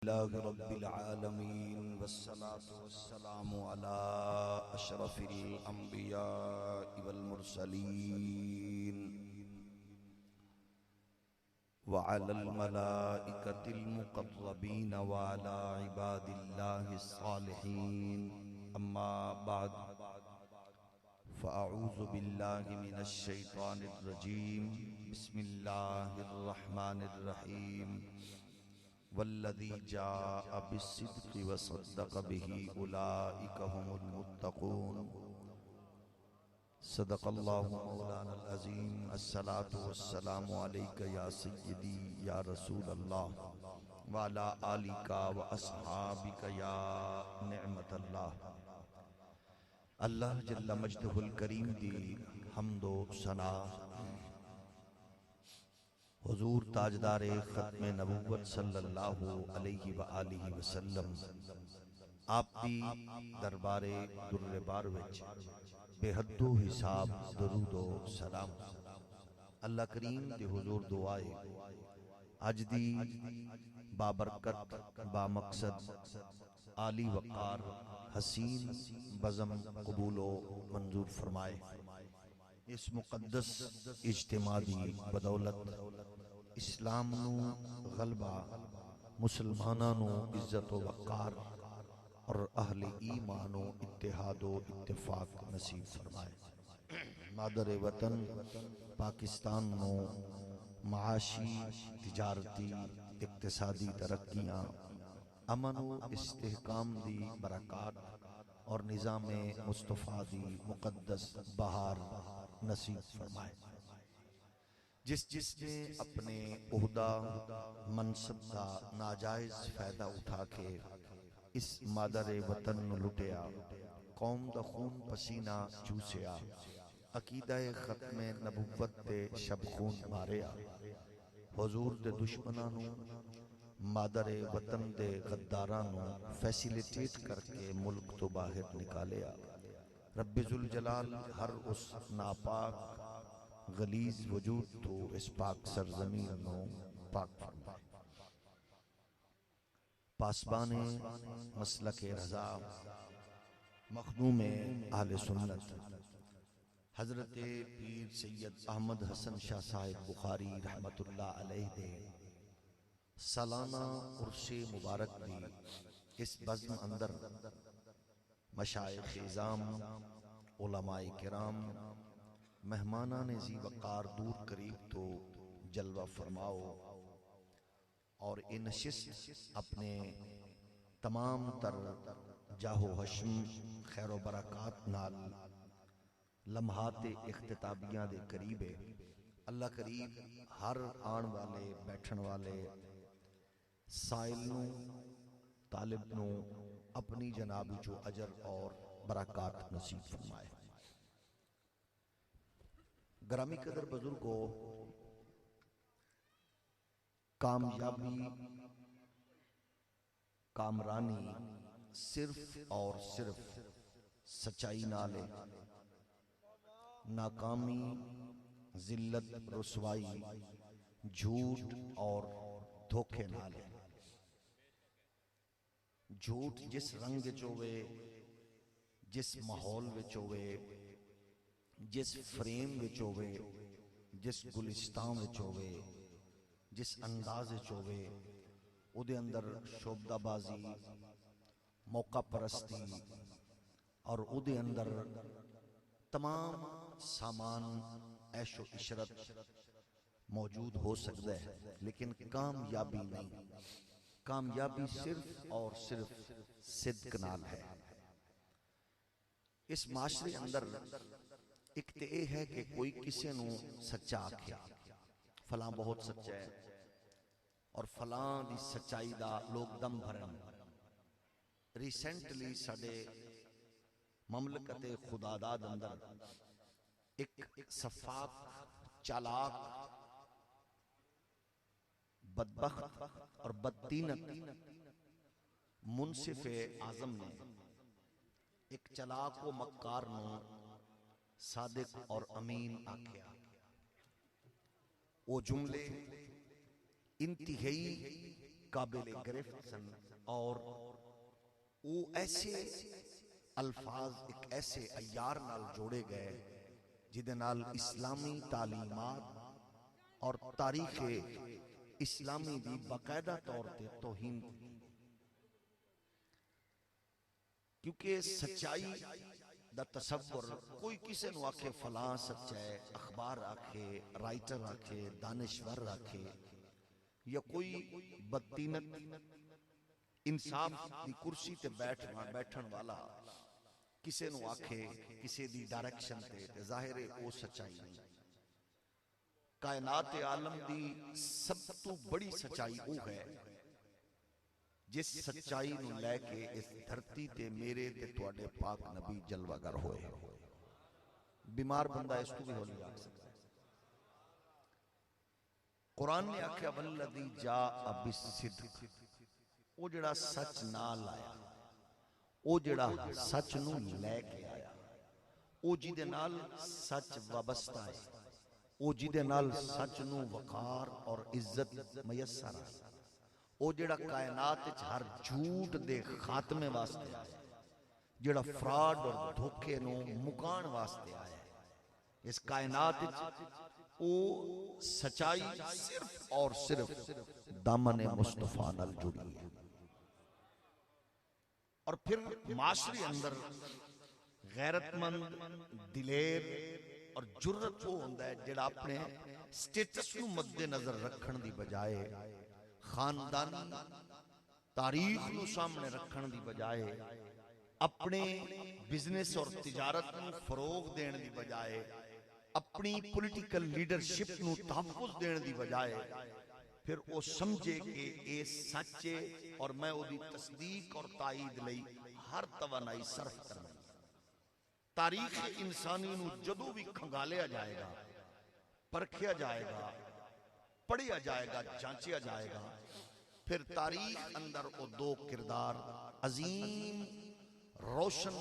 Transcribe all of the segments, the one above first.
لله رب العالمين والصلاة والسلام على أشرف الأنبياء والمرسلين وعلى الملائكة المقربين وعلى عباد الله الصالحين أما بعد فأعوذ بالله من الشيطان الرجيم بسم الله الرحمن الرحيم والذي جاء بالصدق وصدق به أولئك هم المتقون صدق الله مولانا العظيم الصلاة والسلام عليك يا سيدي يا رسول الله وعلى آلك وأصحابك يا نعمة الله اللہ جل مجدہ الکریم دی حمد و ثنا حضور تاجدار ختم نبوت صلی اللہ علیہ وآلہ وسلم آپ دی دربار در بار وچ بے حد و حساب درود و سلام اللہ کریم دی حضور دعائے اج دی بابرکت بامقصد عالی وقار حسین بزم قبول و منظور فرمائے اس مقدس اجتماع دی بدولت اسلام نو غلبہ مسلماناں نو عزت و وقار اور اہل ایمان و اتحاد و اتفاق نصیب فرمائے مادر وطن پاکستان نو معاشی تجارتی اقتصادی ترقیاں امن و استحکام دی برکات اور نظام مصطفیٰ دی مقدس بہار نصیب فرمائے جس نے اپنے عہدہ منصب کا ناجائز فائدہ اٹھا کے اس مادر وطن لٹیا قوم دا خون پسینہ چوسیا عقیدہ ختم نبوت تے شب خون ماریا حضور دے دشمنانوں مادر وطن دے غدارانوں فیسیلیٹیٹ کر کے ملک تو باہر نکالیا رب ذوالجلال ہر اس ناپاک غلیظ وجود تو اس پاک سرزمین نو پاک فرمائے پاسبان مسلک رضا مخدوم اہل سنت حضرت پیر سید احمد حسن شاہ صاحب بخاری رحمت اللہ علیہ دے سالانہ عرس مبارک دی اس بزم اندر مشائخ اعظام علماء کرام مہمانان ذی وقار دور قریب تو جلوہ فرماؤ اور ان نشست اپنے تمام تر جاہ و حشم خیر و برکات نال لمحات اختتابیاں دے قریب ہے اللہ قریب ہر آن والے بیٹھن والے سائل نو طالب نو اپنی جنابی جو اجر اور برکات نصیب فرمائے گرامی قدر بزرگو کامیابی کامرانی صرف اور صرف سچائی نالے ناکامی ذلت رسوائی جھوٹ اور دھوکے نالے جھوٹ جس رنگ چوے جس ماحول وچوے جس فریم وچوے جس گلستان وچوے جس انداز وچوے او دے اندر شعبدہ بازی موقع پرستی اور او دے اندر تمام سامان عیش و عشرت موجود ہو سکتا ہے لیکن کامیابی نہیں کامیابی صرف اور صرف صدق نال ہے اس معاشرے اندر ایک تے اے ہے کہ کوئی کسی نو سچا آکھے فلاں بہت سچا ہے اور فلاں دی سچائی دا لوگ دم بھرن ریسنٹلی ساڑے مملکت خداداد اندر ایک صفاق چالاک بدبخت اور بدتینت منصف اعظم نے ایک چلاک و مکار نو صادق اور امین آکھیا وہ جملے انتہائی قابل گرفت سن، اور وہ ایسے الفاظ ایک ایسے عیار نال جوڑے گئے جدے نال اسلامی تعلیمات اور تاریخ اسلامی دی باقاعدہ طور تے توہین، کیونکہ سچائی دا تصور کوئی کسی نو آکھے فلاں سچ ہے، اخبار آکھے، رائٹر آکھے، دانشور آکھے، یا کوئی بدتینت انصاف دی کرسی تے بیٹھن والا کسی نو آکھے کسی دی ڈائریکشن تے ظاہر ہے وہ سچائی نہیں۔ کائنات عالم دی سب تو بڑی سچائی وہ ہے جس سچائی نو لے کے اس دھرتی تے میرے تے تواڈے پاک نبی جلوہ گر ہوئے۔ بیمار بندہ اس کو بھی ہو لیا سکتا ہے۔ قرآن نے آکھیا والذی جاء بالصدق، وہ جڑا سچ نال آیا، وہ جڑا سچ نو لے کے آیا، وہ جدے نال سچ وابستہ ہے، وہ جدے نال سچ نو وقار اور عزت میسر ہے، وہ جڑا کائنات ہر جھوٹ دے خاتمے واسطے آیا، جڑا فراڈ اور دھوکے نو مکان واسطے آیا ہے۔ اس کائنات وہ سچائی صرف اور صرف دامن مصطفیٰ نال جڑی ہے۔ اور پھر معاشرے اندر غیرت مند، دلیر اور جرت وہ ہوندہ ہے جڑا اپنے سٹیٹس نو مد نظر رکھن دی بجائے، خاندانی تاریخ نو سامنے رکھن دی بجائے، اپنے بزنس اور تجارت نو فروغ دین دی بجائے، اپنی پولیٹیکل لیڈرشپ نو تحفظ دین دی بجائے، پھر وہ سمجھے کہ اے سچے اور میں وہ دی تصدیق اور تائید لئی ہر توانائی صرف کرنا۔ تاریخ انسانی نو جدو بھی کھنگالیا جائے گا، پرکھیا جائے گا، پڑھیا جائے گا، جانچیا جائے گا، پھر تاریخ اندر وہ دو کردار عظیم، روشن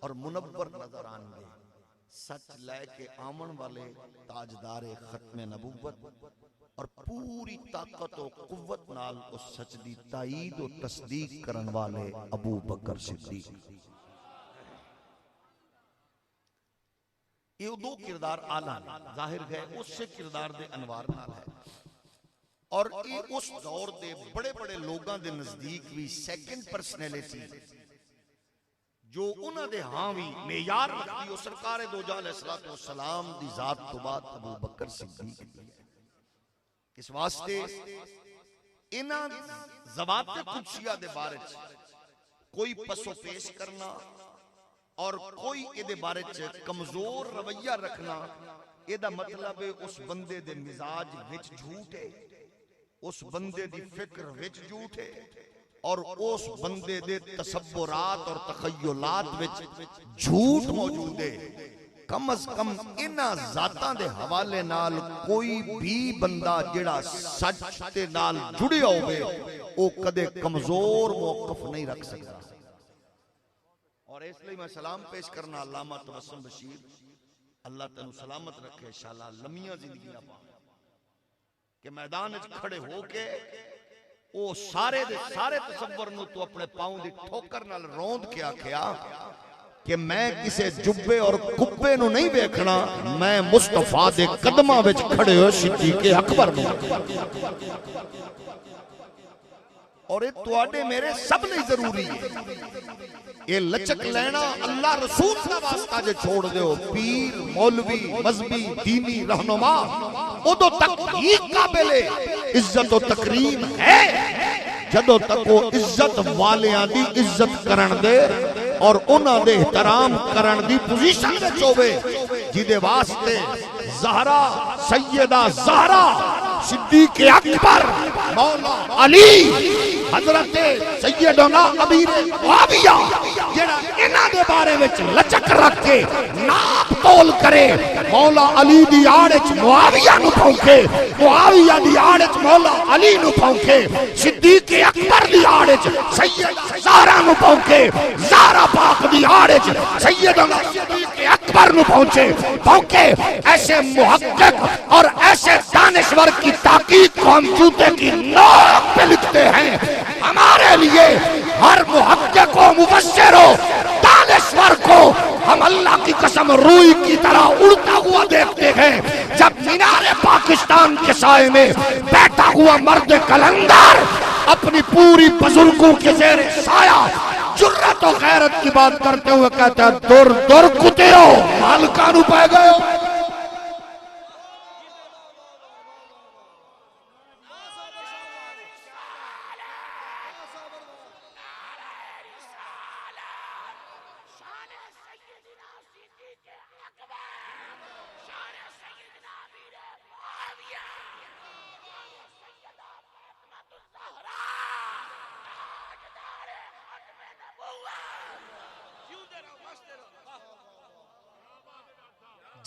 اور منور نظر آن گے۔ سچ لے کے آمن والے تاجدار ختم نبوت اور پوری طاقت و قوت نال اس سچ دی تائید و تصدیق کرن والے ابو بکر صدیق۔ یہ دو کردار آلہ ظاہر ہے، اس سے کردار دے انوار نال ہے، اور یہ اس دور دے بڑے بڑے لوگاں دے نزدیک بھی سیکنڈ پرسنیلیٹی جو انہاں دے ہاں بھی معیار رکھتی ہو سرکار دو جہان علیہ السلام دی ذات تو بعد ابو بکر صدیق دی ہے۔ اس واسطے انہاں ذوات قدسیہ دے بارے کوئی پسو پیش کرنا اور کوئی اے بارے کمزور رویہ رکھنا، اے دا مطلب ہے اس بندے دے مزاج وچ جھوٹ ہے، اس بندے دی فکر وچ جھوٹ ہے، اور اس بندے دے تصورات اور تخیلات وچ جھوٹ موجود ہے۔ کم از کم انہاں ذاتاں دے حوالے نال کوئی بھی بندہ جڑا سچ تے نال جڑیا ہوئے او کدے کمزور موقف نہیں رکھ سکتا۔ اور اس لئے میں سلام پیش کرنا علامہ تبسم بشیر، اللہ تنو سلامت رکھے، انشاءاللہ لمیاں زندگیاں پا کہ میدان اچھ کھڑے ہو کے او سارے تصور نو تو اپنے پاؤں دی ٹھوکر نال روند کیا کہ میں کسے جبے اور کبے نو نہیں بیکھنا، میں مصطفیٰ دے قدمہ وچ کھڑے ہو صدیق اکبر نو۔ اور یہ تواڈے میرے سب نہیں ضروری ہے، یہ لچک لینا اللہ رسول کا واسطہ جے چھوڑ دے ہو، پیر، مولوی، مذہبی، دینی رہنما ادو تک ہی قابل عزت و تکریم ہے جدو تک وہ عزت والیاں دی عزت کرن دے اور انہاں دے احترام کرن دی پوزیشن دے چوبے، جیدے واسطے زہرا، سیدہ زہرا، صدیق اکبر، مولا علی، حضرت سیدنا امیر معاویہ جڑا انہاں دے بارے وچ لچک رکھ کے ناپ تول کرے، مولا علی دی آڑ وچ معاویہ نو پھونکے، معاویہ دی آڑ وچ مولا علی نو پھونکے، صدیق اکبر دی آڑ وچ سیدہ زہرا نو پھونکے، زہرا پاک دی آڑ وچ سیدنا صدیق اکبر اکبر نو پہنچے ایسے محقق اور ایسے دانشور کی تحقیق کو ہم جوتے کی نوک پہ لکھتے ہیں. ہمارے لیے ہر محقق و مفسر و دانشور کو ہم اللہ کی قسم روئی کی طرح اڑتا ہوا دیکھتے ہیں جب مینار پاکستان کے سائے میں بیٹھا ہوا مرد کلندر اپنی پوری بزرگوں کے زیر سایہ جرت و غیرت کی بات کرتے ہوئے کہتا ہے دور دور کتے ہو مالکانو پہ گئے ہو.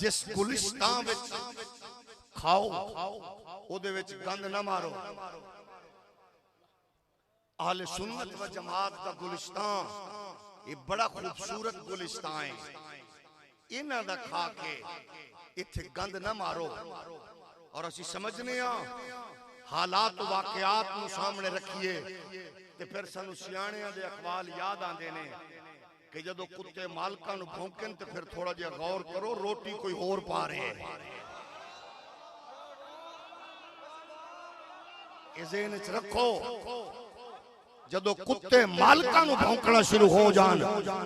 جس گلستان وچ کھاؤ او دے وچ گند نہ مارو. اہل سنت و جماعت دا گلستان یہ بڑا خوبصورت گلستان ہے. انہاں دا کھا کے ایتھے گند نہ مارو. اور اسی سمجھنے ہاں حالات و واقعات نو سامنے رکھیے تے پھر سانو سیاںیاں دے اقوال یاد آندے نے کہ جدو کتے مالکاں نو بھونکن تے پھر تھوڑا جہا غور کرو روٹی کوئی اور پا رہے ہیں. ذہن وچ رکھو جدو کتے مالکاں نو بھونکنا شروع ہو جان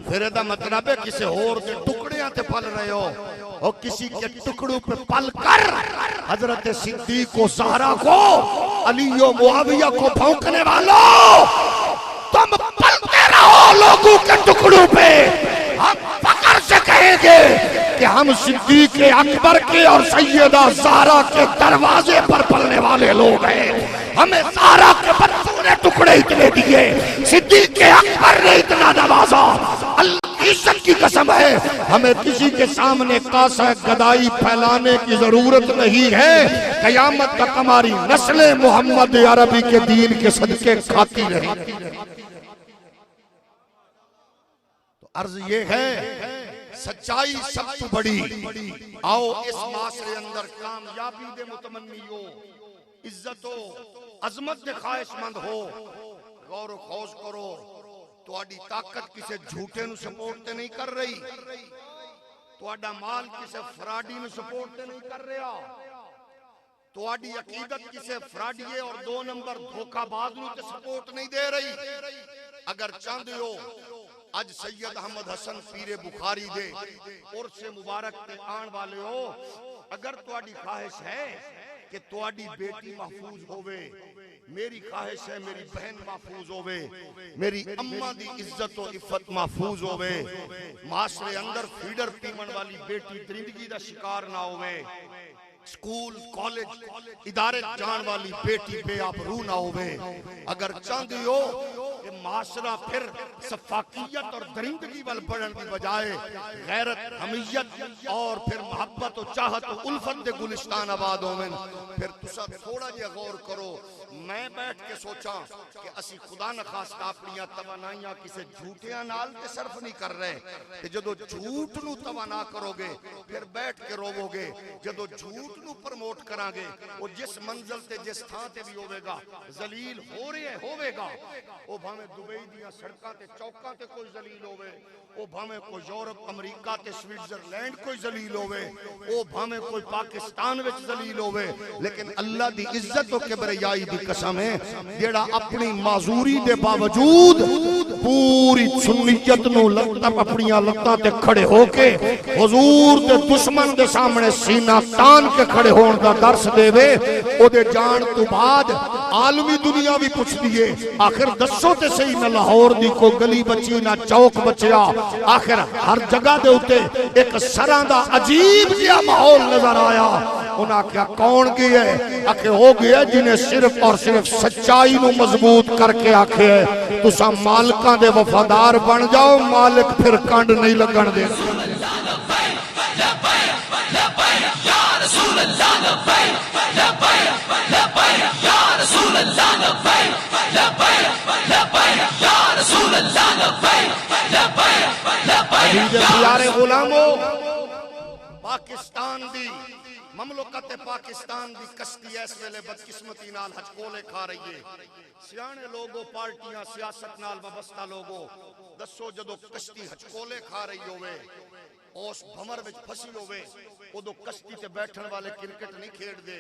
پھر ادا مطلب ہے کسی اور کے ٹکڑیاں تے پل رہے ہو اور کسی کے ٹکڑوں پہ پل کر حضرت صدیق و زہرا کو علی و معاویہ کو بھونکنے والوں تم پلتے رہو لوگوں کے ٹکڑوں پہ. ہم فخر سے کہیں گے کہ ہم صدیق اکبر کے اور سیدہ زہرا کے دروازے پر پلنے والے لوگ ہیں. ہمیں زہرا کے بچوں نے ٹکڑے اتنے دیے, صدیق اکبر نے اتنا نوازا. اللہ کی عزت کی قسم ہے ہمیں کسی کے سامنے کاسہ گدائی پھیلانے کی ضرورت نہیں ہے. قیامت تک ہماری نسل محمد عربی کے دین کے صدقے کھاتی رہے. عرض یہ ہے سچائی سب سے بڑی. آؤ اس معاشرے اندر کامیابی دے متمنی ہو, عزت ہو, عظمت دے خواہش مند ہو. غور و خوض کرو تہاڈی طاقت کسے جھوٹے نو سپورٹ تے نہیں کر رہی, تہاڈا مال کسے فراڈی نو سپورٹ تے نہیں کر رہا, تہاڈی عقیدت کسے فراڈیے اور دو نمبر دھوکہ باز نو تے سپورٹ نہیں دے رہی. اگر چاہندے ہو اج سید احمد حسن پیر بخاری دے عرس مبارک تے آن والے ہو, اگر تہاڈی خواہش ہے کہ تہاڈی بیٹی محفوظ ہوئے, میری خواہش ہے میری بہن محفوظ ہوئے, میری اماں دی عزت و عفت محفوظ ہوئے, معاشرے اندر فیڈر پیمن والی بیٹی درندگی دا شکار نہ ہوئے, سکول کالج ادارے جان والی بیٹی بے آبرو نہ ہوئے. اگر چاہتے ہو کہ معاشرہ پھر صفاقیت اور درندگی وال بڑھن کی بجائے غیرت, حمیت اور پھر محبت و چاہت و الفت دے گلستان آباد ہوئے, پھر تسا تھوڑا جا غور کرو. میں بیٹھ کے سوچا کہ اسی خدا نخواستہ اپنیاں توانائیاں کسے جھوٹیاں نال تے صرف نہیں کر رہے کہ جدو جھوٹ نو توانا کرو گے پھر بیٹھ کے روو گے. جدو جھوٹ نو پرموٹ کران گے وہ جس منزل تے جس تھان تے بھی ہوئے گا ذلیل ہو رہے ہوئے گا. وہ بھامیں دبئی دیاں سڑکاں تے چوکاں تے کوئی ذلیل ہوئے, وہ بھامیں کوئی یورپ امریکہ تے سوئٹزرلینڈ کوئی ذلیل ہوئے, وہ بھامیں کوئی پاکستان وچ ذلیل ہوئے, لیکن اللہ دی عزت و کبریائی دی قسم ہے جیڑا اپنی معذوری دے باوجود پوری سنیت نو لطب اپنیاں لطاں تے کھڑے ہو کے حضور دے دشمن دے سامنے سینہ تان کے کھڑے ہون دا درس دے وے. او دے جان تو بعد عالمی دنیا بھی پوچھ دیئے آخر دسو تے صحیح نہ لاہور دی کو گلی بچی نہ چوک بچیا, آخر ہر جگہ دے ہوتے ایک سراں دا عجیب جیا ماحول نظر آیا. انہاں کیا کون گئے ہے آخر ہو گیا جنہیں صرف اور صرف سچائی نو مضبوط کر کے آکھے ہے تسا مالکاں دے وفادار بن جاؤ, مالک پھر کانڈ نہیں لگن دے. عزیز پیارے غلاموں پاکستان دی مملکت پاکستان دی کشتی اس ویلے بدقسمتی نال ہچکولے کھا رہی ہے. سیانے لوگوں پارٹیاں سیاست نال وابستہ لوگوں دسو جدو کشتی ہچکولے کھا رہی ہوئے اس بھمر وچ پھسی ہوئے ادو کشتی تے بیٹھن والے کرکٹ نہیں کھیڈ دے,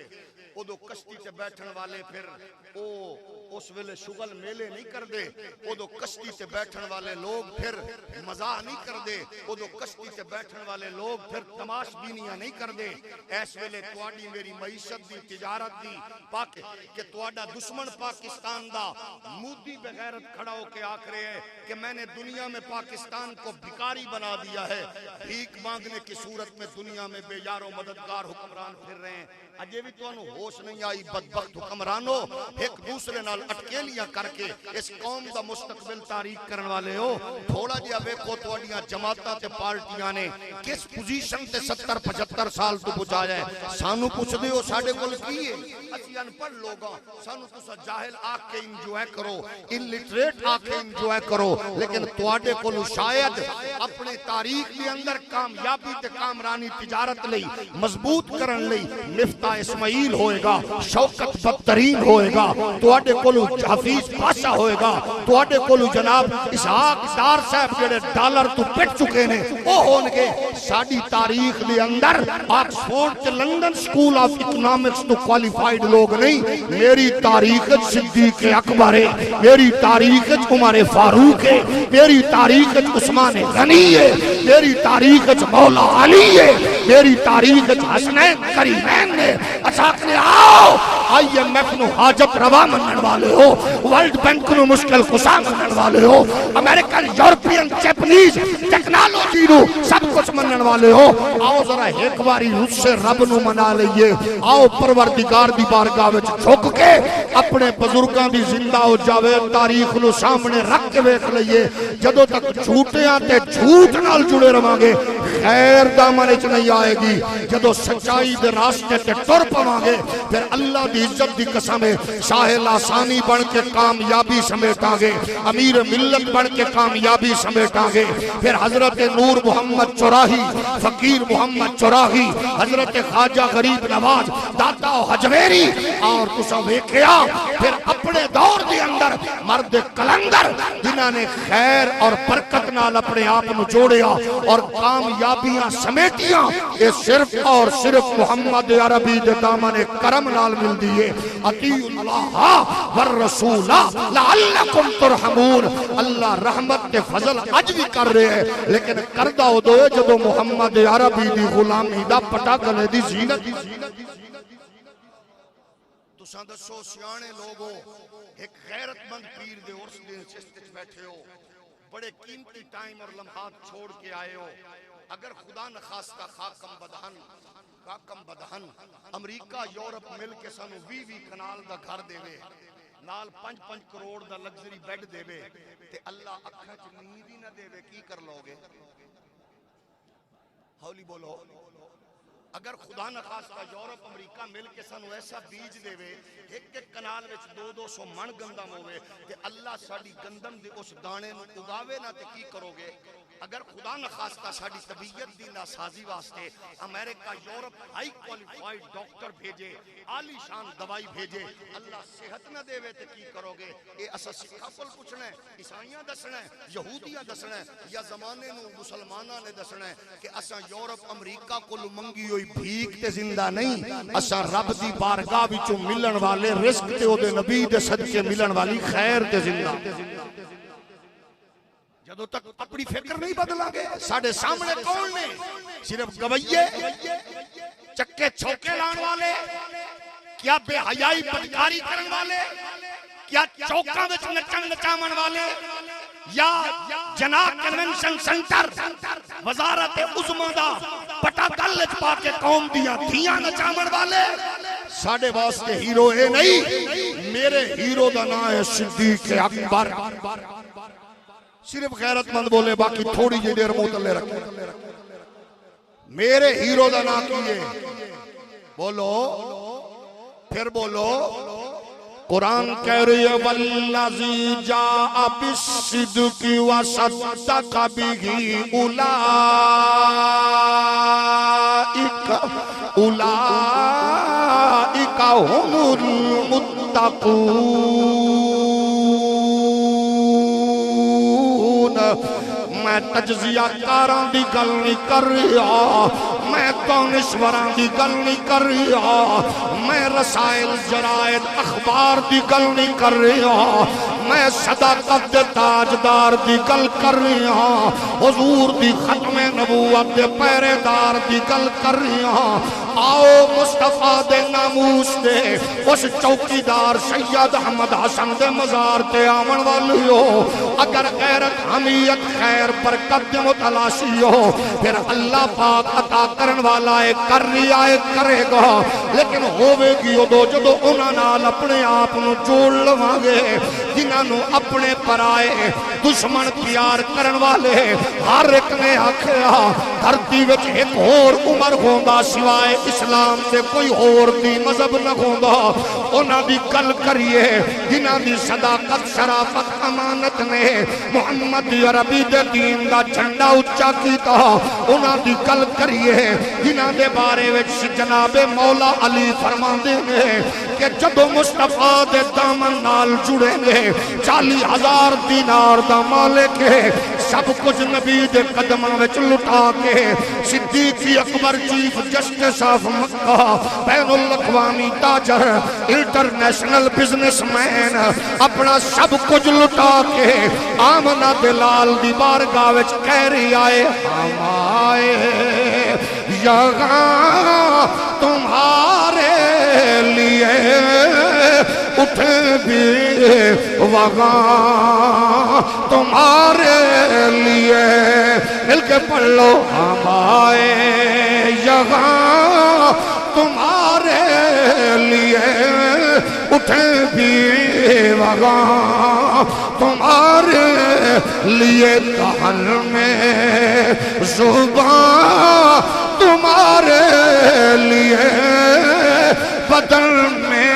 ادو کشتی تے بیٹھن والے پھر اس ویلے شغل میلے نہیں کر دے, ادو کشتی تے بیٹھن والے لوگ پھر مزاح نہیں کر دے, ادو کشتی تے بیٹھن والے لوگ پھر تماش بینیاں نہیں کر دے. اس ویلے تواڈی میری معیشت دی تجارت دی پاک کہ تواڈا دشمن پاکستان دا مودی بغیرت کھڑا ہو کے آکھ رہے ہیں کہ میں نے دنیا میں پاکستان کو بھکاری بنا دیا ہے, بھیک مانگنے کی صورت میں دنیا میں بے یار و مددگار حکمران پھر رہے ہیں. اجے بھی تو انہوں ہوش نہیں آئی بدبخت حکمرانوں, ایک دوسرے نال اٹکیلیاں کر کے اس قوم دا مستقبل تاریخ کرن والے ہو. تھوڑا جہا ویکھو تواڈیاں جماعتاں تے پارٹیاں نے کس پوزیشن تے 70-75 سال تو پہنچایا ہے. سانو پوچھ دیو ساڈے کول کی ہے, اسی ان پڑھ لوگاں سانو تسا جاہل آکھ کے انجوائے کرو, انلٹریٹ آکھ کے انجوائے کرو, لیکن تواڈے کول شاید اپنے تاریخ دے اندر کامیابی تے کامرانی تجارت لئی مضبوط کرن لئی مفتاح اسماعیل ہوئے گا, شوکت بدترین ہوئے گا, تواڈے کولو حفیظ پاشا ہوئے گا, تواڈے کولو جناب اسحاق دار صاحب جڑے ڈالر تو پٹ چکے نے او ہون گے. ساڈی تاریخ دے اندر آکسفورڈ تے لندن سکول آف اکنامکس تو کوالیفائیڈ لوگ نہیں. میری تاریخ صدیق اکبر ہے, میری تاریخ عمر فاروق ہے, میری تاریخ عثمان غنی ہے, میری تاریخ مولا علی ہے, میری تاریخ حسنین کریمین نے. اچھا کہ آؤ آئی ایم ایف نو حاجت روا منن والے ہو, ورلڈ بینک نو مشکل کشا منن والے ہو, امریکن یورپین جیپنیز ٹیکنالوجی نو سب کچھ منن والے ہو. آؤ ذرا ایک باری اس سے رب نو منا لئیے, آؤ پروردگار دی بارگاہ وچ جھک کے اپنے بزرگاں دی زندہ ہو جاوے تاریخ نو سامنے رکھ کے ویکھ لئیے. جدو تک جھوٹیاں تے جھوٹ نال جڑے رہاں گے خیر دامن وچ نہیں آئے گی. جدو سچائی دے راستے تے ٹر پواں گے پھر اللہ دی عزت دی قسم ہے ساحل آسانی بن کے کامیابی سمیٹاں گے, امیر ملت بن کے کامیابی سمیٹاں گے. پھر حضرت نور محمد چوراہی, فقیر محمد چوراہی, حضرت خواجہ غریب نواز, داتا و حجویری اور تسا ویکھیا پھر اپنے دور دے اندر مرد کلندر جنہاں نے خیر اور برکت نال اپنے آپ نو جوڑیا اور کامیابیاں سمیٹیاں. یہ صرف اور صرف محمد عربی دے دامن کرم نال مل دیئے. اطیعوا اللہ والرسول لعلکم ترحمون. اللہ رحمت کے فضل اج بھی کر رہے ہیں لیکن کردہ ہو دوئے جدو محمد عربی دی غلامی دا پٹا گلے دی زینت. تساں دسو سیانے لوگو ایک غیرت مند پیر دے عرس دے چست بیٹھے ہو, بڑے قیمتی ٹائم اور لمحات چھوڑ کے آئے ہو. اگر خدا نخواستہ خاکم بدہن امریکہ یورپ مل کے سانو 20 کنال دا گھر دے وے, نال 5 کروڑ دا لگزری بیڈ دے وے, تے اللہ اکھاں چ نیند ہی نہ دے وے, کی کر لو گے؟ ہولی بولو. اگر خدا نخواستہ یورپ امریکہ مل کے سانو ایسا بیج دے وے, ایک کنال وچ 200 من گندم ہوئے, تے اللہ ساڈی گندم دے اس دانے نو اگاوے نہ, تے کی کرو گے؟ اگر خدا نخواستہ ساڈی طبیعت دی ناسازی واسطے امریکہ یورپ ہائی کوالیفائیڈ ڈاکٹر بھیجے, عالی شان دوائی بھیجے, اللہ صحت نہ دے وے تے کی کرو گے؟ اے اسا سکھاں کول پوچھنا ہے, عیسائیاں دسنا ہے, یہودیاں دسنا ہے, یا زمانے نو مسلماناں نے دسنا ہے کہ اسا یورپ امریکہ کول منگی ہوئی بھیک تے زندہ نہیں, اسا رب دی بارگاہ وچوں ملن والے رزق تے او دے نبی دے صدقے ملن والی خیر تے زندہ. جدو تک اپنی فکر نہیں بدلا گے ساڑھے سامنے کون نے؟ صرف گوئیے, چکے چھوکے لان والے, کیا بے حیائی بدکاری کرن والے, کیا چوکاں وچ نچن نچامن والے, یا جناح کنونشن سنٹر وزارت عظمیٰ دا پٹا گل وچ پا کے قوم دیاں دھیاں نچامن والے. ساڑھے واسطے ہیرو اے نہیں, میرے ہیرو دا نام ہے صدیق اکبر. صرف غیرت مند بولے, باقی تھوڑی جی دیر متلے رکھے. میرے ہیرو دا نام کیے بولو, پھر بولو. قرآن کہہ رہی ہے والذی جاء بالصدق وصدق بہ اولئک اولئک هم المتقون. میں تجزیہ کاراں دی گل نہیں کر رہا، میں دانشوراں دی گل نہیں کر رہا، میں رسائل جرائد اخبار دی گل نہیں کر رہا، میں صداقت دے تاجدار دی گل کر رہا، حضور دی ختم نبوت دے پہرے دار دی گل کر رہا. آؤ مصطفیٰ دے ناموس دے اس چوکیدار سید احمد حسن دے مزار تے آمن والی ہو. اگر غیرت حمیت خیر برکت دے متلاشی ہو پھر اللہ پاک عطا کرن والا ہے، کر رہا ہے، کرے گا. لیکن ہوئے گی ادو جدو انہاں نال اپنے آپ نو جوڑ لواں گے جنہاں نو اپنے پرائے دشمن پیار کرن والے. ہر ایک نے آکھیا دھرتی وچ ایک اور عمر ہوندا سوائے اسلام سے کوئی اور دی مذہب نہ ہوندا. انہاں دی گل کریے جنہاں دی صداقت شرافت امانت نے محمد عربی دے دین دا جھنڈا اونچا کیتا. انہاں دی گل کریے جنہاں دے بارے وچ جناب مولا علی فرماندے نے کہ جدو مصطفیٰ دے دامن نال جڑیں گے 40,000 دینار دا مالک ہے. سب کچھ نبی دے قدماں وچ لٹا کے صدیق اکبر چیف جسٹس آف مکہ بین الاقوامی تاجر انٹرنیشنل بزنس مین اپنا سب کچھ لٹا کے آمنہ دلال دی بارگاہ وچ کہہ رہی آئے ہم آئے یہاں تمہارے لیے اٹھے بھی وہاں تمہارے لیے. مل کے پڑھ لو ہم آئے یہاں تمہارے لیے اٹھے بھی وہاں تمہارے لیے. دہن میں زبان تمہارے لیے بدن میں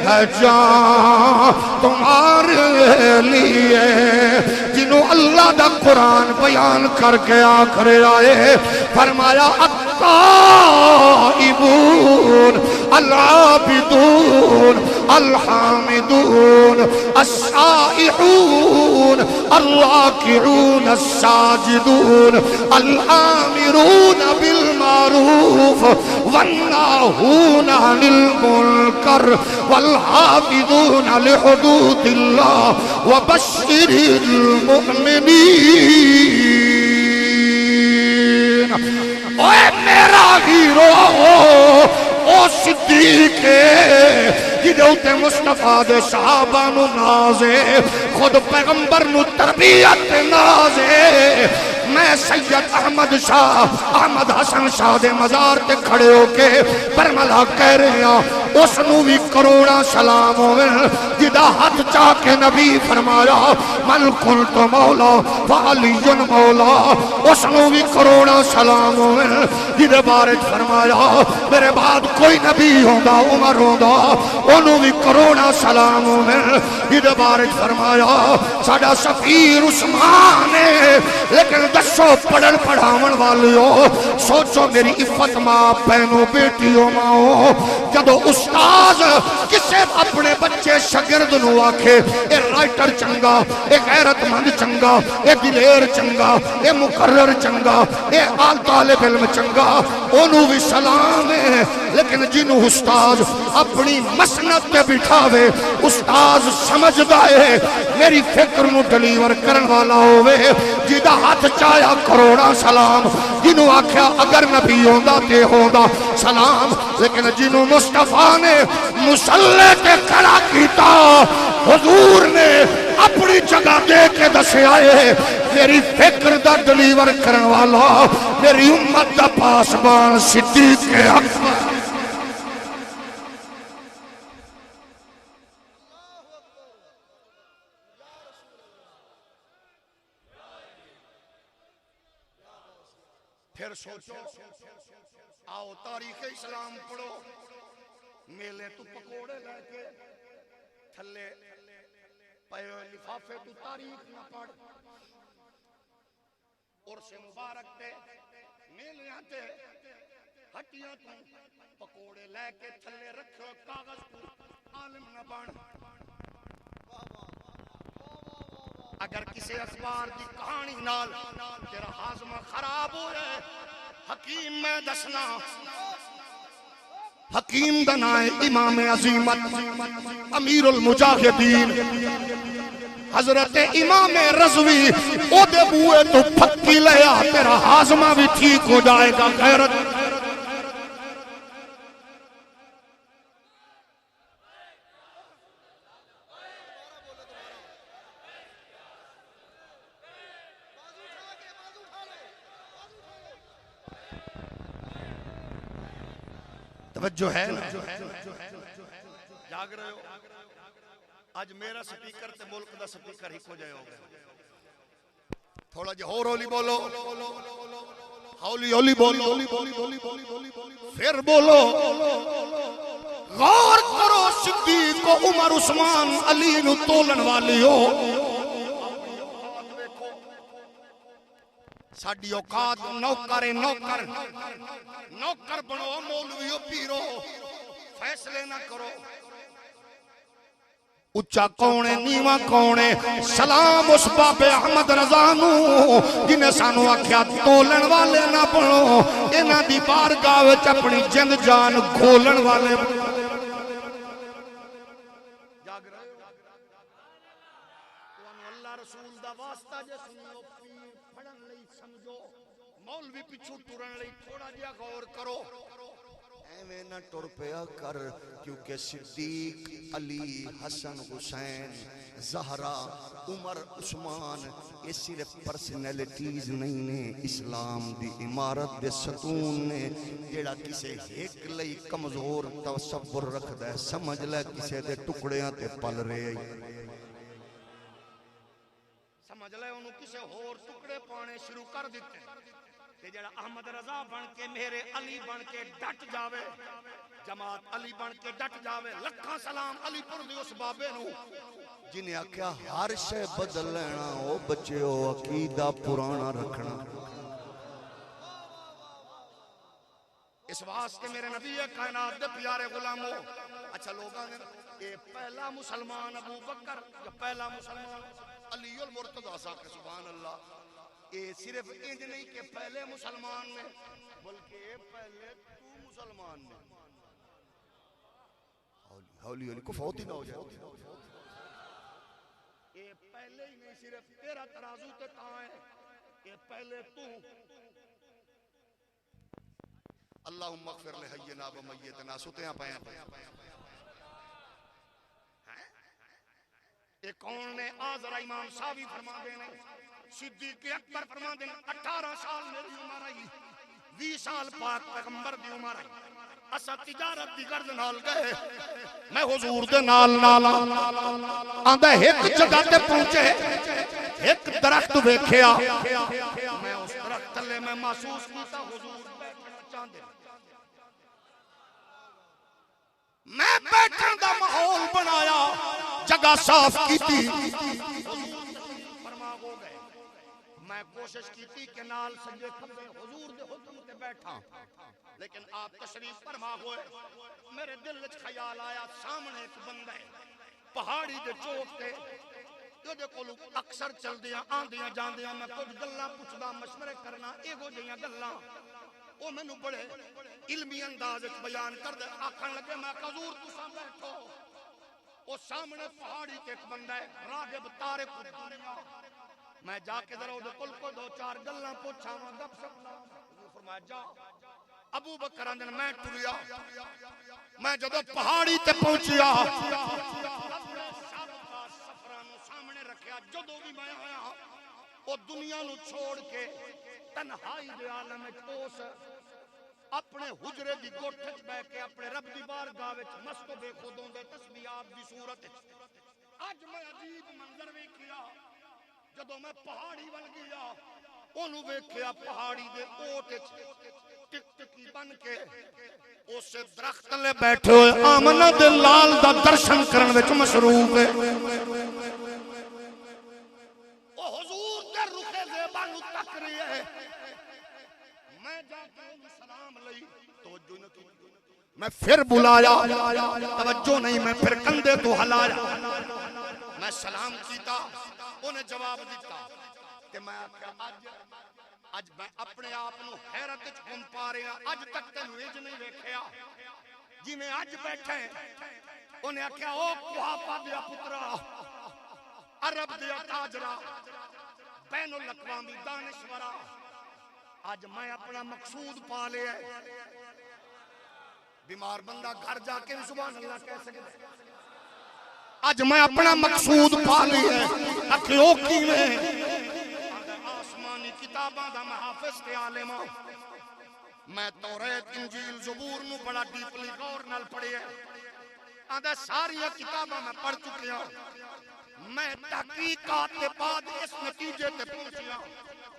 ہے جان تمہارے لیے. جنہوں اللہ دا قرآن بیان کر کے آخر آئے فرمایا التائبون العابدون الحامدون السائحون الراكعون الساجدون الآمرون بالمعروف والناهون عن المنكر والحافظون لحدود الله وبشر المؤمنين. اے میرا ہیرو او صدیق جدے مصطفیٰ دے صحابہ نو نازے خود پیغمبر نو تربیت نازے. میں سید احمد شاہ احمد حسن شاہ دے مزار تے کھڑے ہو کے برملا کہہ رہے ہیں اس نو بھی کروڑا سلام ہوئے جدا ہاتھ چاہ کے نبی فرمایا من کنت مولا فعلی مولا. اس نو بھی کروڑا سلام ہوئے جدے بارج فرمایا میرے بعد کوئی نبی ہوندہ عمر ہوندہ انہوں بھی کروڑا سلام ہوئے جدے بارج فرمایا ساڑا سفیر عثمان ہے. لیکن دسو پڑھن پڑھاون والیو سوچو میری عفت ماں بہنوں بیٹیوں ماں جدو استاذ کسے اپنے بچے شگرد نو آکھے اے رائٹر چنگا اے غیرت مند چنگا اے دلیر چنگا اے مقرر چنگا اے آل طالب علم چنگا انہوں بھی سلام ہے. لیکن جنہوں استاذ اپنی مسند پہ بٹھاوے استاذ سمجھدا ہے میری فکر نو ڈلیور کرن والا ہوئے جیدہ ہاتھ چایا کروڑا سلام. جنہوں آکھیا اگر نبی ہوندہ تے ہوندہ سلام. لیکن جنہوں مصطفیٰ نے مسلح تے کھڑا کیتا حضور نے اپنی جگہ دے کے دسے آئے میری فکر دا ڈلیور کرن والا میری امت دا پاسبان صدیق اکبر. پھر سوچو آؤ تاریخ اسلام پڑھو میلے تو پکوڑے لے کے تھلے پہے لفافے تو تاریخ نہ پڑھ اور سے مبارک پہ میلیاں تے ہٹیاں تو پکوڑے لے کے تھلے رکھو کاغذ کو عالم نہ بن اگر کسی اخبار دی کہانی نال تیرا ہاضمہ خراب ہو رہا ہے حکیم میں دسنا حکیم دا نام ہے امام عظیمت امیر المجاہدین حضرت امام رضوی او دے بوئے تو پھکی لیا تیرا ہاضمہ بھی ٹھیک ہو جائے گا غیرت توجہ ہے نا جاگ رہے ہو آج میرا سپیکر تے ملک دا سپیکر ہی کو جائے ہو گئے تھوڑا جی ہولی بولو ہولی بولو پھر بولو غور کرو صدیق کو عمر عثمان علی نو تولن والی ہو ساڈی اوقات نوکر بنو مولویو پیرو فیصلے نہ کرو اچھا کونے نیواں کونے سلام اس بابے احمد رضا نو جنہیں سانو آکھیا تولن والے نہ بنو انہاں دی بارگاہ وچ اپنی جند جان کھولن والے جاگ رہے ہو اللہ رسول دا واسطہ جے سنو پڑھن لئی سمجھو مولوی پچھو ٹرن لئی تھوڑا جیا غور کرو ایویں نہ ٹر پیا کر کیونکہ صدیق علی حسن حسین زہرا عمر عثمان یہ صرف پرسنالٹیز نہیں نے اسلام دی عمارت دے ستون نے جیڑا کسے ایک لئی کمزور تصور رکھدا ہے سمجھ لے کسے دے ٹکڑیاں تے پل رہے سمجھ لے انہوں کسے ہور ٹکڑے پانے شروع کر دیتے کہ جڑا احمد رضا بن کے میرے علی بن کے ڈٹ جاوے جماعت علی بن کے ڈٹ جاوے لکھاں سلام علی پور دی اس بابے نو جنہیں آکھیا ہر شے بدل لینا او بچے او عقیدہ پرانا رکھنا اس واسطے میرے نبی کائنات دے پیارے غلاموں اچھا لوگاں نے یہ پہلا مسلمان ابو بکر یا پہلا مسلمان علی المرتضی صاحب سبحان اللہ یہ صرف انج نہیں کہ پہلے مسلمان میں بلکہ پہلے تو مسلمان میں ہولی کو فوت ہی نہ ہو جائے یہ پہلے ہی نہیں صرف تیرا ترازو تے کہاں ہے یہ پہلے تو اللہم اغفر لحینا و میتنا ستیاں پائیں ایک کون نے آزرہ امام صاحبی فرما دینے صدیق اکبر فرما دینے 18 سال میری عمر آئی 20 سال پاک پیغمبر دی عمر آئی اسا تجارت دی گرد نال گئے میں حضور دے نال آندہ ایک جگہ تے پہنچے ایک درخت بیکھیا میں اس درخت تلے میں محسوس کیتا حضور بیٹھنا چاندے میں بیٹھن دا ماحول بنایا جگہ صاف کی تھی فرما ہو گئے میں کوشش کی تھی کہ نال سجے کھبے حضور دے حکم تے بیٹھا لیکن آپ تشریف فرما ہوئے میرے دل وچ خیال آیا سامنے ایک بندہ ہے پہاڑی دے چوک تے جو کولو اکثر چل دیاں آندیاں جاندیاں میں کچھ گلاں پوچھدا مشورے کرنا ایگو جیاں گلاں وہ میں نو بڑے علمی انداز بیان کر دے آکھن لگے میں حضور تساں بیٹھو وہ سامنے پہاڑی تے ایک بندہ ہے راغب طارق الدنیا میں جا کے ذرا دے کل کو 2-4 گلاں پوچھاں گپ شپ فرمایا جا ابو بکر اندر میں ٹریا میں جدو پہاڑی تے پہنچیا سفرانو سامنے رکھیا جدو بھی میں آیا وہ دنیا نو چھوڑ کے تنہائی دے عالم وچ اس اپنے حجرے دی گوٹھ وچ بیٹھ کے اپنے رب دی بارگاہ وچ مست بے خودوں دے تسبیحات دی صورت اج میں عجیب منظر ویکھیا جدوں میں پہاڑی ول گیا اونوں ویکھیا پہاڑی دے اوٹ وچ ٹک ٹکی بن کے اس درخت لے بیٹھے ہوئے آمنہ دے لال دا درشن کرن وچ مصروف ہے او حضور دے رخ زیبا نو تک رہی ہے میں جا کے سلام لئی توجہ نہ کی میں پھر بلایا توجہ نہیں میں پھر کندھے تو ہلایا میں سلام کیتا انہیں جواب دیتا کہ میں اج میں اپنے آپ نو حیرت وچ گم پا رہا اج تک تینوں انج نہیں ویکھیا جی میں اج بیٹھے انہیں آخیا او کوہاپا دیا پترا عرب دیا تاجرا بین الاقوامی دانشورا آج میں اپنا مقصود پا لیا بیمار بندہ گھر جا کے سبحان اللہ کہہ سکتا آج میں اپنا مقصود پا لیا اکھیو کی آسمانی کتاباں دا محافظ تے عالمہ میں توریت انجیل زبور نو بڑا ڈیپلی غور نال پڑھیا آدھا ساری کتاباں میں پڑھ چکیا میں تحقیقات کے بعد اس نتیجے تے پہنچیا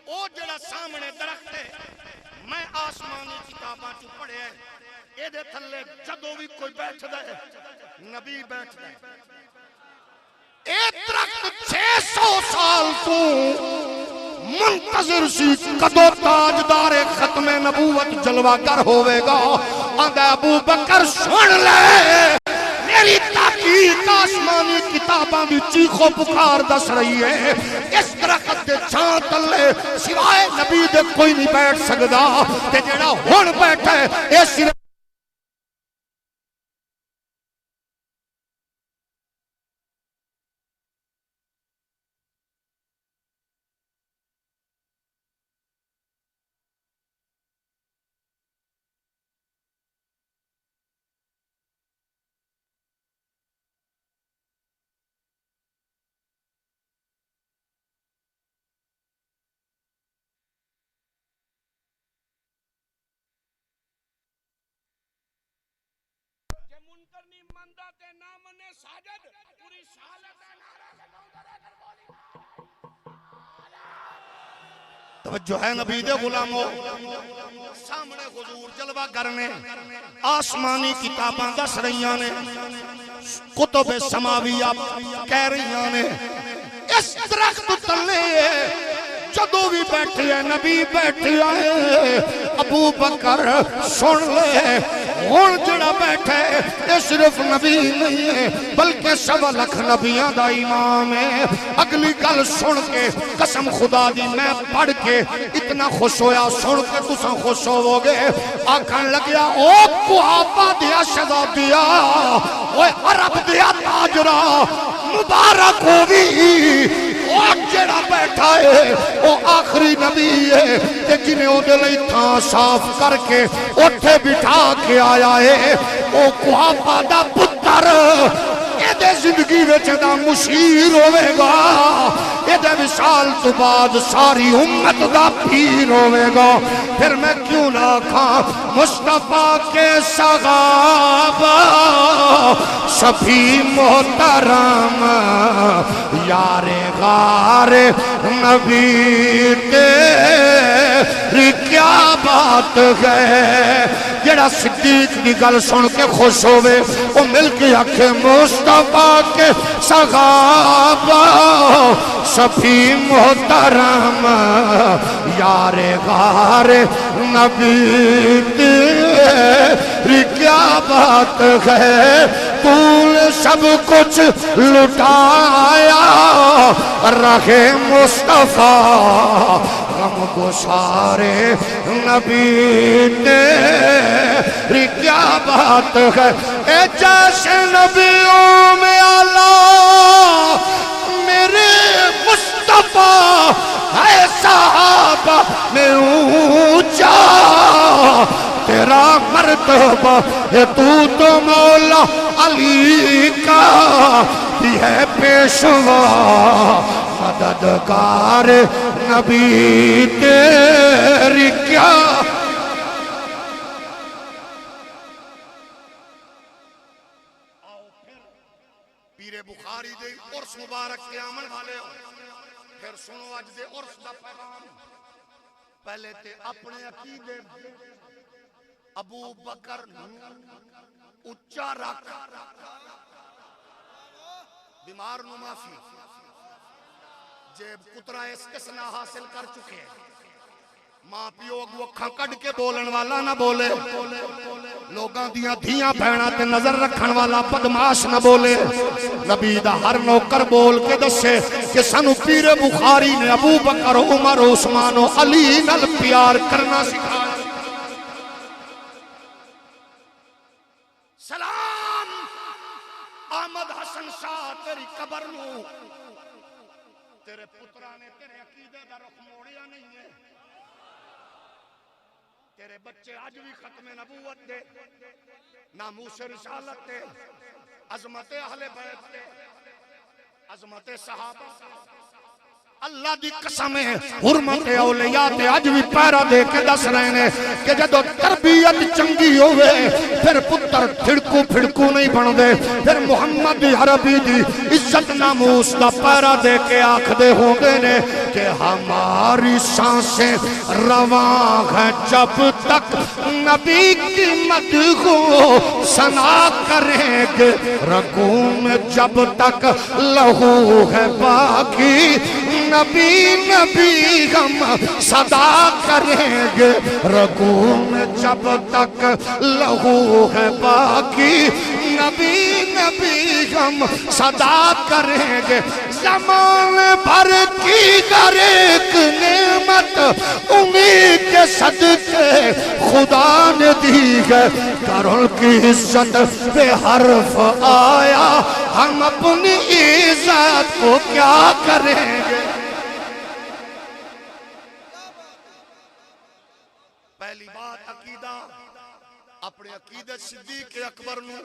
او جڑا سامنے درخت ہے میں آسمانی کتاباں چ پڑھیا اے دے تھلے جدوں بھی کوئی بیٹھدا ہے نبی بیٹھدا ہے اے درخت 600 سال تو منتظر سی کدو تاجدار ختم نبوت جلوہ گر ہوئے گا آدھا ابو بکر سن لے میری تحقیق آسمانی کتاباں بھی چیخ و پکار دس رہی ہے اس درخت دے چھاں تلے سوائے نبی دے کوئی نہیں بیٹھ سکدا تے جڑا ہن بیٹھا ہے اے صرف توجہ ہے نبی دے غلاموں سامنے حضور جلوہ گر نے آسمانی کتاباں دس رہیاں نے کتب سماویہ کہہ رہیاں نے اس درخت تلے جدو بھی بیٹھے ہیں نبی بیٹھے ہیں ابو بکر سن لے ہون جڑا بیٹھے یہ صرف نبی نہیں ہے بلکہ 1.25 لاکھ نبیاں دا امام ہے اگلی گل سن کے قسم خدا دی میں پڑھ کے اتنا خوش ہویا سن کے تساں خوش ہو گے آکھن لگیا او کوہاپا دیا شہزادیا اوے عرب دیا تاجرا مبارک ہوگی اور جڑا بیٹھا ہے وہ آخری نبی ہے کہ جنہیں وہ دلئی تھا صاف کر کے اٹھے بٹھا کے آیا ہے وہ کوہاپا دا پتر یہ دے زندگی وچ دا مشیر ہوئے گا یہ دے وصال تو بعد ساری امت دا پیر ہوئے گا پھر میں کیوں نہ کھاں مصطفیٰ کے صحابہ شفیع محترم یار غار نبی تیری کیا بات ہے جڑا صدیق دی گل سن کے خوش ہوئے وہ مل کے آکھے مصطفیٰ کے صحابہ شفیع محترم یار غار نبی تیری کیا بات ہے تو نے سب کچھ لٹایا رہے مصطفیٰ غم گسارے نبی تیری کیا بات ہے اے جیسے نبیوں میں اللہ میرے مصطفیٰ ہے صحابہ میں اونچا تیرا مرتبہ ہے تو مولا علی کا بھی ہے پیشوا مددگار نبی تیری کیا پیر بخاری دے عرس مبارک کے آمن والے ہو پھر سنو اج دے عرس دا پیغام پہلے تے اپنے عقیدے ابو بکر اچا رکھ بیمار نو معافی جیب کترا استثناء حاصل کر چکے ہیں ماں پیو اگو اکھاں کڈ کے بولن والا نہ بولے، لوگاں دیاں دھیاں بہناں تے نظر رکھن والا بدماش نہ بولے۔ نبی دا ہر نوکر بول کے دسے کہ سانو پیر بخاری نے ابو بکر عمر عثمان و علی نال پیار کرنا سکھایا۔ سلام احمد حسن شاہ تیری قبر نو، تیرے پترا نے تیرے عقیدے دا رخ موڑیا نہیں ہے، تیرے بچے آج بھی ختم نبوت دے، ناموس رسالت دے، عظمت اہل بیت دے، عظمت صحابہ، اللہ دی قسم ہے حرمت اولیاء تے اج بھی پیرا دے کے دس رہے نے کہ جدو تربیت چنگی ہوئے پھر پتر تھڑکو پھڑکو نہیں بن دے، پھر محمد عربی دی عزت ناموس دا پیرا دے کے آنکھ دے ہوں گے نے کہ ہماری سانسیں رواں ہیں جب تک نبی کی مدح ثنا کریں گے، رگوں میں جب تک لہو ہے باقی نبی نبی ہم صدا کریں گے، رگوں میں جب تک لہو ہے باقی نبی نبی ہم صدا کریں گے۔ زمان بھر کی در ایک نعمت امید کے صدقے خدا نے دی ہے، کرن کی عزت پہ حرف آیا ہم اپنی عزت کو کیا کریں گے۔ پہلی بات عقیدہ، اپنے عقیدت صدیق اکبر نو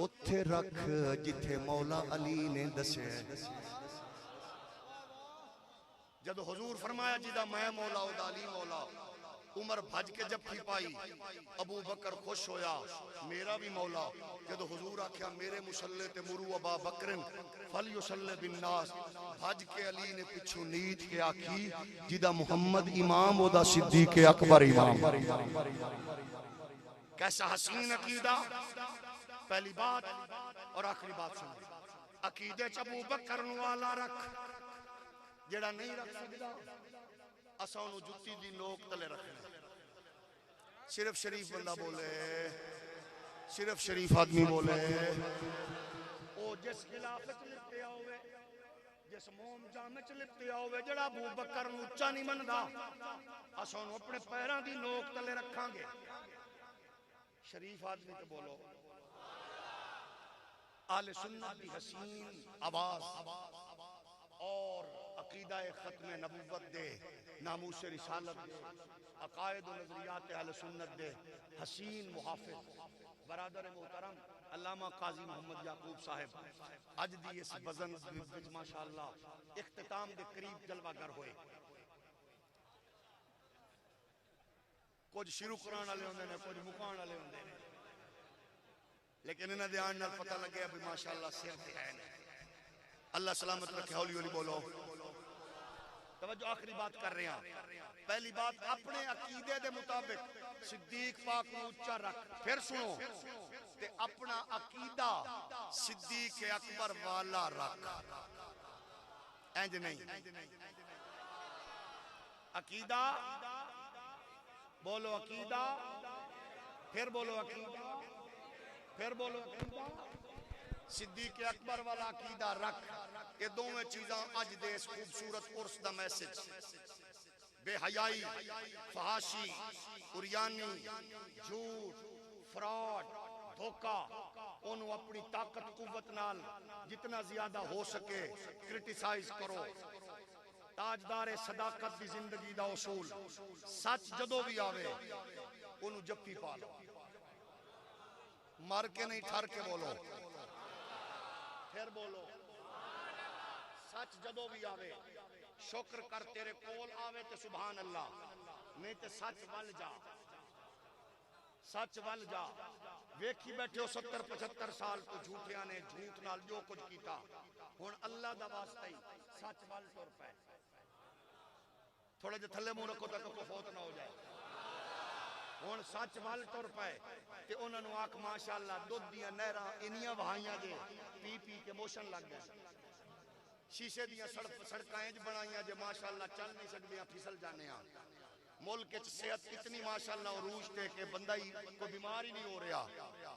اتھے رکھ جتھے مولا علی نے دسے، جب حضور فرمایا جدہ میں مولا او علی مولا، عمر بھج کے جب پھی پائی، ابو بکر خوش ہویا میرا بھی مولا، جب حضور آکھیا میرے مسلح تے مرو ابا بکرن فلیسلح بالناس، بھج کے علی نے پچھو نیت کے آکھی جدہ محمد امام او دا صدیق اکبر امام۔ کیسا حسین عقیدہ، پہلی بات اور آخری بات سنو، عقیدے چ ابو بکر نو والا رکھ، جڑا نہیں رکھ سکتا اساں نو جتی دی نوک تلے رکھنا، صرف شریف بندہ بولے، صرف شریف آدمی بولے، او جس خلافت لپتے ہوئے، جس موم جامچ لپتے ہوئے، جڑا ابو بکر نو اچا نہیں مندا اساں نو اپنے پیراں دی نوک تلے رکھاں گے۔ شریف آدمی تو بولو، اہل سنت کی حسین آواز اور عقیدہ ختم نبوت دے، ناموس رسالت دے، عقائد و نظریات اہل سنت دے حسین محافظ برادر محترم علامہ قاضی محمد یعقوب صاحب اج دی اس وزن وچ ماشاءاللہ اختتام دے قریب جلوہ گر ہوئے۔ کچھ شروع قرآن والے ہوندے نے، کچھ مکان والے ہوندے نے، لیکن انہاں دے آن نال پتہ لگیا بھی ماشاءاللہ سر تے ہے نے۔ اللہ سلامت رکھے، ہولی ہولی بولو۔ توجہ آخری بات کر رہے ہیں، پہلی بات اپنے عقیدے دے مطابق صدیق پاک کو اونچا رکھ، پھر سنو تے اپنا عقیدہ صدیق اکبر والا رکھ، اینج نہیں۔ عقیدہ بولو، عقیدہ پھر بولو، عقیدہ پھر بولو، عقیدہ صدیق اکبر والا عقیدہ رکھ۔ یہ دونوں چیزاں اج دے اس خوبصورت عرس دا میسج، بے حیائی، فحاشی، عریانی، جھوٹ، فراڈ، دھوکہ، انہوں اپنی طاقت قوت نال جتنا زیادہ ہو سکے کرٹیسائز کرو۔ تاجدار صداقت دی زندگی دا اصول، سچ جدو بھی آوے انہوں جپی پا لو، مر کے نہیں ٹھر کے بولو، پھر بولو، سچ جدو بھی آوے شکر کر تیرے کول آوے تے سبحان اللہ، نہیں تے سچ ول جا، سچ ول جا۔ ویکھی بیٹھے ہو 70-75 سال تو جھوٹیاں نے جھوٹ نال جو کچھ کیتا، ہن اللہ دا واسطہ ہی سچ ول ٹر پے، تھوڑے جے تھلے منہ رکھو تاکہ کوئی فوت نہ ہو جائے، ہن سچ ول ٹر پے تے انہاں نوں آکھ ماشاءاللہ دودھ دیاں نہراں انیاں وہائیاں جے پی پی کے موشن لگ گئے، شیشے دیاں سڑکاں انج بنائیاں جے ماشاءاللہ چل نہیں سکدیاں، پھسل جانے ہاں، ملک صحت اتنی ماشاءاللہ عروج تے کہ بندہ ہی کوئی بیمار ہی نہیں ہو رہا،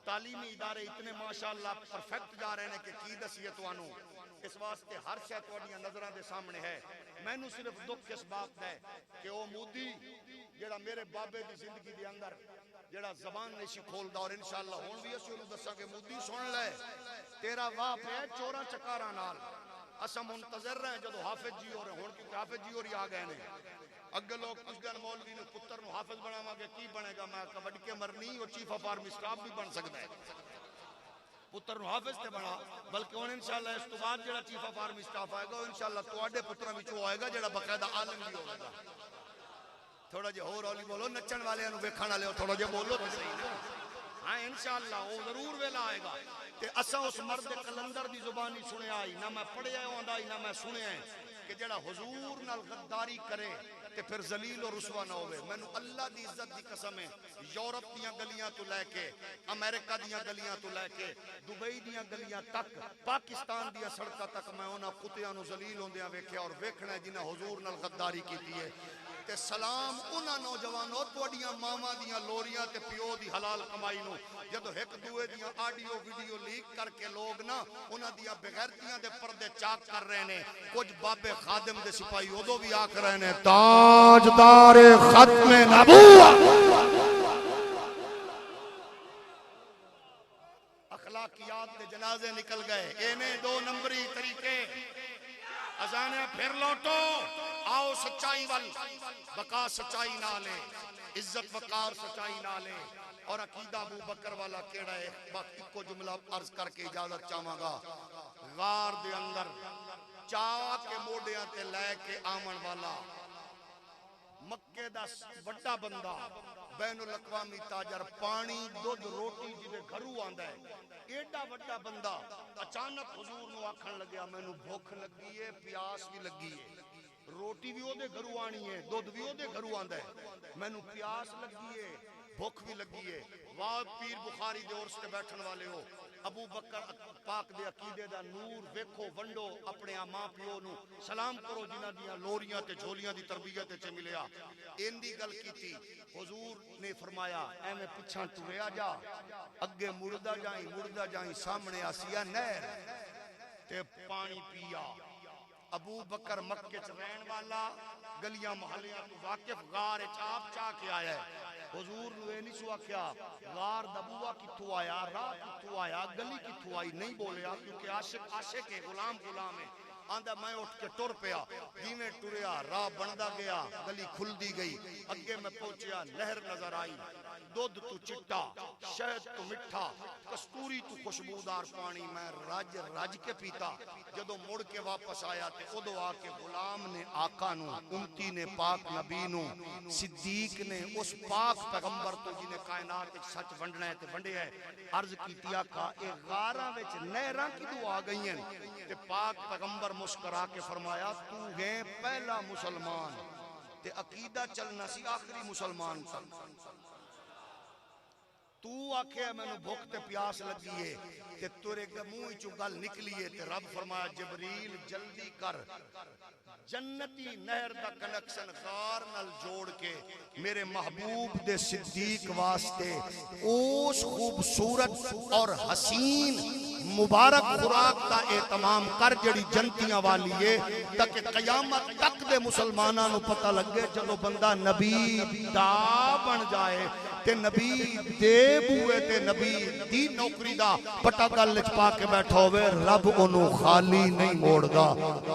تعلیمی ادارے اتنے ماشاءاللہ پرفیکٹ جا رہے ہیں کہ کی دسیے توانوں، اس واسطے ہر شے تواڈیاں نظراں دے سامنے ہے۔ مینوں صرف دکھ اس بات ہے کہ او مودی جڑا میرے بابے دی زندگی دے اندر جڑا زبان نہیں سی کھولدا، اور انشاءاللہ ہن بھی اسی نوں دساں کہ مودی سن لے تیرا واہ پیا چوراں چکاراں نال، اساں منتظر رہے جدو حافظ جی ہو رہے ہن، کیونکہ حافظ جی ہوری آ گئے نے۔ اگے لوگ پوچھتے ہیں مولوی نے پتر نو حافظ بناواں گے کی بنے گا، میں کہا وڈ کے مرنی وہ چیف آف آرمی سٹاف بھی بن سکتا ہے، پتر نو حافظ تے بنا، بلکہ ہن انشاءاللہ اس تو بعد جڑا چیف آف آرمی سٹاف آئے گا انشاءاللہ تواڈے پتراں وچوں آئے گا جڑا باقاعدہ عالم بھی ہوے گا۔ تھوڑا جہا ہور اولی بولو، نچن والے نو ویکھن والے تھوڑا جہا بولو تے صحیح نا، ہاں انشاءاللہ وہ ضرور ویلا آئے گا۔ تے اساں اس مرد کلندر دی زبانی سنیا ہی نہ، میں پڑھیا ہوندا ہی نہ میں سنیا ہے کہ جڑا حضور نال غداری کرے تے پھر ذلیل و رسوا نہ ہوئے۔ مینوں اللہ دی عزت دی قسم ہے، یورپ دیاں گلیاں تو لے کے امریکہ دیاں گلیاں تو لے کے دبئی دیاں گلیاں تک، پاکستان دیاں سڑکاں تک میں انہاں کتیاں نو ذلیل ہوندیاں ویکھیا اور ویکھنا ہے جنہاں حضور نال غداری کیتی ہے۔ تے سلام انہاں نوجوانوں تواڈیاں ماواں دیاں لوریاں تے پیو دی حلال کمائی نو جدو ایک دوے دیاں آڈیو ویڈیو لیک کر کے لوگ نا انہاں دیاں بغیرتیاں دے پردے چاک کر رہے نے، کچھ بابے خادم دے سپاہی ادو بھی آکھ رہے نے تاجدار ختم نبوت، اخلاقیات دے جنازے نکل گئے، اینے دو نمبری طریقے، ازانے پھر لوٹو آؤ سچائی وال، بقا سچائی نالے، عزت وقار سچائی نالے، اور عقیدہ ابو بکر والا کیڑا ہے، باقی کو جملہ عرض کر کے اجازت چاہواں گا۔ غار دے اندر چاہ کے موڑیاں تے لے کے آمن والا مکے دا بڑا بندہ، بین الاقوامی تاجر، پانی دودھ روٹی جدے گھرو آندا ہے، ایڈا بڑا بندہ اچانک حضور نو آکھن لگیا مینوں بھوک لگی ہے، پیاس بھی لگی ہے، روٹی بھی او دے گھرو آنی ہے، دودھ بھی او دے گھرو آندا ہے، مینوں پیاس لگی ہے، بھوک بھی لگی ہے۔ واہ پیر بخاری دے عرص تے بیٹھن والے ہو، ابو بکر پاک دے عقیدے دا نور ویکھو، ونڈو اپنے ماں پیو نو سلام کرو جنہاں دیاں لوریاں تے جھولیاں دی تربیت تے ملیا۔ این دی گل کیتی، حضور نے فرمایا ایویں پچھاں ٹریا جا، اگے مڑدا جائیں سامنے آسیا نہر تے پانی پیا۔ ابو بکر مکے چ رہن والا، گلیاں محلیاں تو واقف، غار چاپ چاہ کے آیا ہے۔ حضور نو اے نہیں سو آکھیا غار دا بوا کتھوں آیا، راہ کتھوں آیا، گلی کتھوں آئی، نہیں بولیا، کیونکہ عاشق ہے، غلام ہے۔ آندا میں اٹھ کے ٹر پیا، جیویں ٹریا راہ بندا گیا، گلی کھل دی گئی، اگے میں پہنچیا نہر نظر آئی، دودھ تو چٹا، شہد تو مٹھا، کستوری تو خوشبودار پانی، میں رج کے پیتا۔ جدو مڑ کے واپس آیا تے ادو آ کے غلام نے آقا نو، امتی نے پاک نبی نو، صدیق نے اس پاک پیغمبر تو جنہیں کائنات ایک سچ ونڈنا ہے تے ونڈے ہے، عرض کیتی آقا اے غاراں وچ نہراں کدوں آ گئی ہیں؟ تے پاک پیغمبر مسکرا کے فرمایا تو ہے پہلا مسلمان تے عقیدہ چلنا سی آخری مسلمان تک۔ تو آکھے مینوں بھوک تے پیاس لگی ہے تے تیرے منہ وچوں گل نکلی ہے تے رب فرمایا جبریل جلدی کر، جنتی نہر دا کنیکشن غار نال جوڑ کے میرے محبوب دے صدیق واسطے اس خوبصورت اور حسین مبارک خوراک دا اہتمام کر جڑی جنتیاں والی ہے، تاکہ قیامت تک دے مسلماناں نو پتہ لگے جدو بندہ نبی دا بن جائے تے نبی دے بوئے تے نبی دی نوکری دا پٹا گل پا کے بیٹھا ہوئے، رب انہوں خالی نہیں موڑ گا۔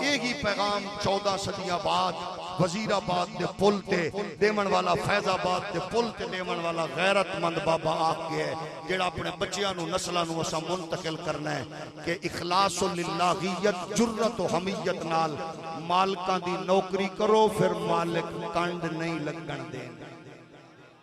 یہی پیغام 14 صدیاں بعد وزیر آباد دے پل تے دیمن والا، فیض آباد دے پل تے دیمن والا غیرت مند بابا آکھ گیا ہے، جیڑا اپنے بچیاں نو نسلہ نو اسا منتقل کرنا ہے کہ اخلاص للہیت، جرت و حمیت نال مالکاں دی نوکری کرو، پھر مالک کنڈ نہیں لگن دیں۔